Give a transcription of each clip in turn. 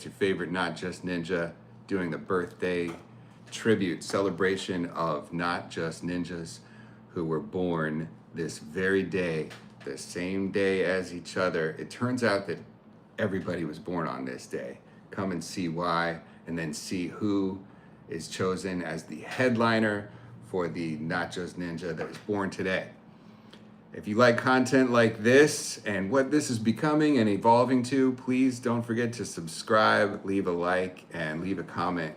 your favorite Not Just Ninja, doing the birthday tribute celebration of Not Just Ninjas who were born this very day, the same day as each other. It turns out that everybody was born on this day. Come and see why, and then see who is chosen as the headliner for the Not Just Ninja that was born today. If you like content like this and what this is becoming and evolving to, please don't forget to subscribe, leave a like, and leave a comment.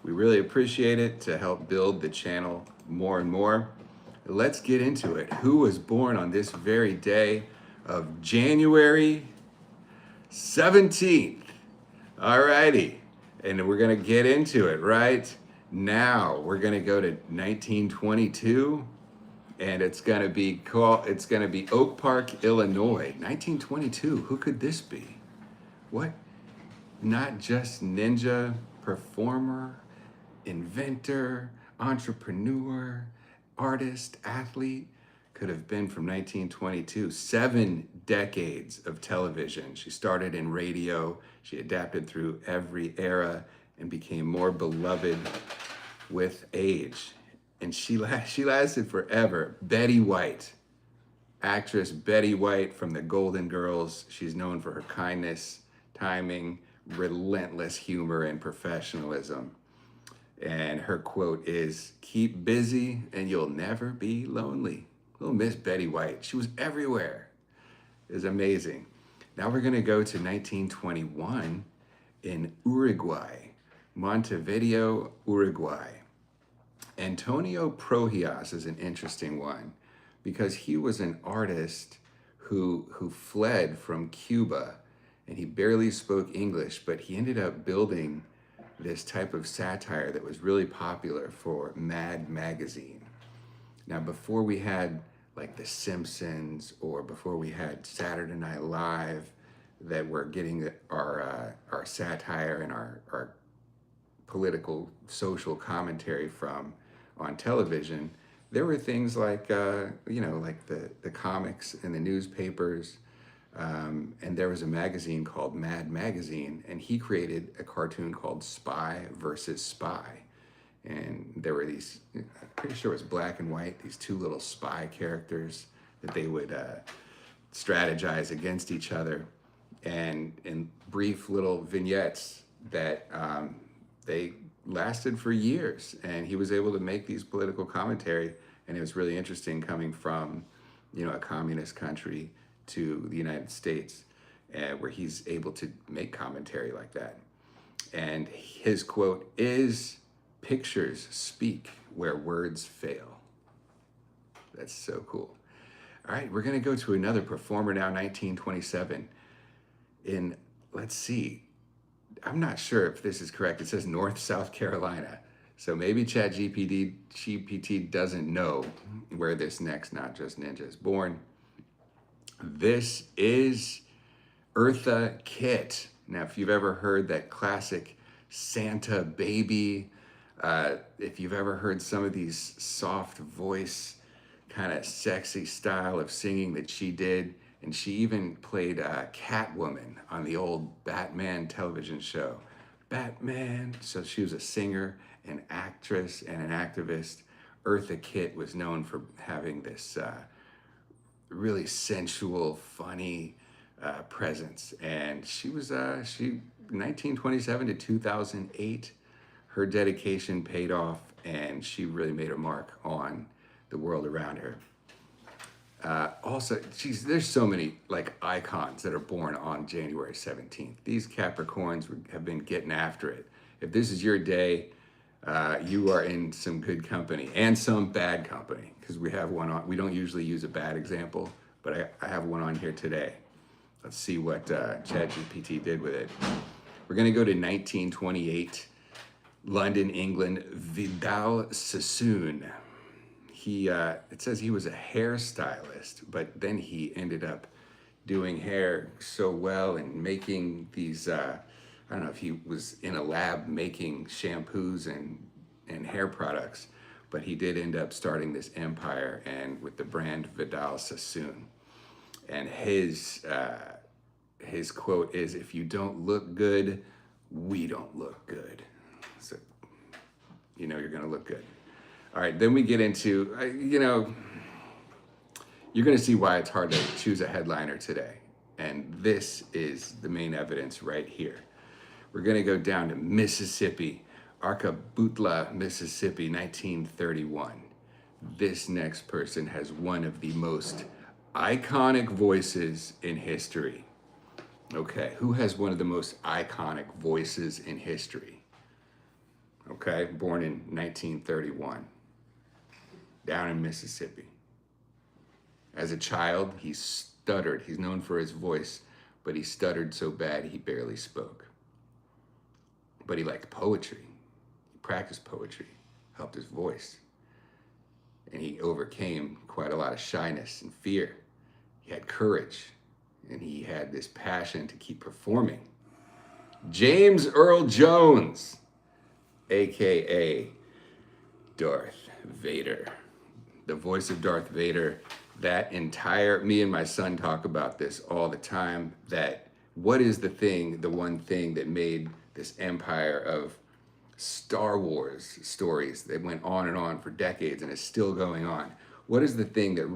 We really appreciate it to help build the channel more and more. Let's get into it. Who was born on this very day of January 17th? Alrighty, and we're gonna get into it right now. We're gonna go to 1922. And it's gonna be Oak Park, Illinois. 1922, who could this be? What? Not Just Ninja, performer, inventor, entrepreneur, artist, athlete, could have been from 1922. 7 decades of television. She started in radio, she adapted through every era and became more beloved with age. And she lasted forever. Betty White, actress Betty White from the Golden Girls. She's known for her kindness, timing, relentless humor, and professionalism. And her quote is, "Keep busy and you'll never be lonely." Little Miss Betty White. She was everywhere. It was amazing. Now we're gonna go to 1921 in Uruguay, Montevideo, Uruguay. Antonio Prohibition is an interesting one because he was an artist who fled from Cuba, and he barely spoke English, but he ended up building this type of satire that was really popular for Mad magazine. Now, before we had like The Simpsons or before we had Saturday Night Live that were getting our satire and our political social commentary from on television, there were things like like the comics and the newspapers, and there was a magazine called Mad Magazine, and he created a cartoon called Spy versus Spy, and there were these, I'm pretty sure it was black and white, these two little spy characters that they would strategize against each other, and in brief little vignettes that they lasted for years, and he was able to make these political commentary, and it was really interesting coming from a communist country to the United States, where he's able to make commentary like that. And his quote is, "Pictures speak where words fail." That's so cool. All right, we're gonna go to another performer now, 1927 in, let's see, I'm not sure if this is correct. It says North South Carolina. So maybe GPT doesn't know where this next Not Just Ninja is born. This is Eartha Kitt. Now, if you've ever heard that classic Santa Baby, if you've ever heard some of these soft voice, kind of sexy style of singing that she did, and she even played Catwoman on the old Batman television show. Batman. So she was a singer, an actress, and an activist. Eartha Kitt was known for having this really sensual, funny presence. And she was, 1927 to 2008, her dedication paid off, and she really made a mark on the world around her. Also, there's so many like icons that are born on January 17th. These Capricorns have been getting after it. If this is your day, you are in some good company and some bad company, because we have one on. We don't usually use a bad example, but I have one on here today. Let's see what ChatGPT did with it. We're gonna go to 1928, London, England. Vidal Sassoon. It says he was a hairstylist, but then he ended up doing hair so well and making these, I don't know if he was in a lab making shampoos and hair products, but he did end up starting this empire, and with the brand Vidal Sassoon. And his quote is, "If you don't look good we don't look good. So, you know, you're going to look good. All right, then we get into, you know, you're going to see why it's hard to choose a headliner today. And this is the main evidence right here. We're going to go down to Mississippi, Arcabutla, Mississippi, 1931. This next person has one of the most iconic voices in history. Okay, who has one of the most iconic voices in history? Okay, born in 1931, down in Mississippi. As a child, he stuttered. He's known for his voice, but he stuttered so bad he barely spoke. But he liked poetry. He practiced poetry, helped his voice. And he overcame quite a lot of shyness and fear. He had courage, and he had this passion to keep performing. James Earl Jones, AKA Darth Vader. The voice of Darth Vader. That entire, me and my son talk about this all the time, that what is the thing, the one thing that made this empire of Star Wars stories that went on and on for decades and is still going on? What is the thing that